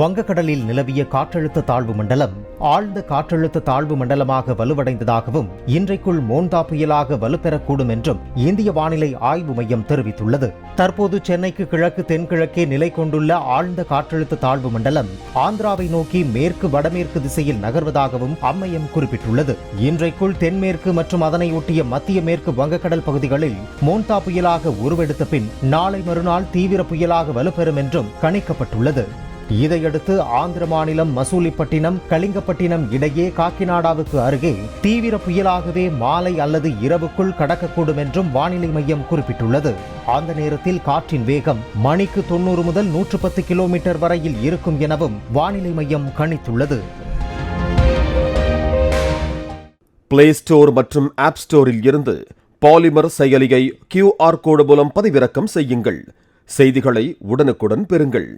வங்கக்கடலில் நிலவிய காற்றழுத்த தாழ்வு மண்டலம் ஆழ்ந்த காற்றழுத்த தாழ்வு மண்டலமாக வலுவடைந்ததாகவும் இன்றைக்குள் மோந்தா புயலாக வலுப்பெறக்கூடும் என்றும் இந்திய வானிலை ஆய்வு மையம் தெரிவித்துள்ளது. தற்போது சென்னைக்கு கிழக்கு தென்கிழக்கே நிலை கொண்டுள்ள ஆழ்ந்த காற்றழுத்த தாழ்வு மண்டலம் ஆந்திராவை நோக்கி மேற்கு வடமேற்கு திசையில் நகர்வதாகவும் அம்மையம் குறிப்பிட்டுள்ளது. இன்றைக்குள் தென்மேற்கு மற்றும் அதனை ஒட்டிய மத்திய மேற்கு வங்கக்கடல் பகுதிகளில் மோந்தா புயலாக உருவெடுத்த பின் நாளை மறுநாள் தீவிர புயலாக வலுப்பெறும் என்றும் கணிக்கப்பட்டுள்ளது. இதையடுத்து ஆந்திர மாநிலம் மசூலிப்பட்டினம் கலிங்கப்பட்டினம் இடையே காக்கிநாடாவுக்கு அருகே தீவிர புயலாகவே மாலை அல்லது இரவுக்குள் கடக்கக்கூடும் என்றும் வானிலை மையம் குறிப்பிட்டுள்ளது. அந்த நேரத்தில் காற்றின் வேகம் மணிக்கு 90 முதல் 110 கிலோமீட்டர் வரையில் இருக்கும் எனவும் வானிலை மையம் கணித்துள்ளது. பிளே ஸ்டோர் மற்றும் ஆப் ஸ்டோரில் இருந்து பாலிமர் செயலியை QR கோடு மூலம் பதிவிறக்கம் செய்யுங்கள். செய்திகளை உடனுக்குடன் பெறுங்கள்.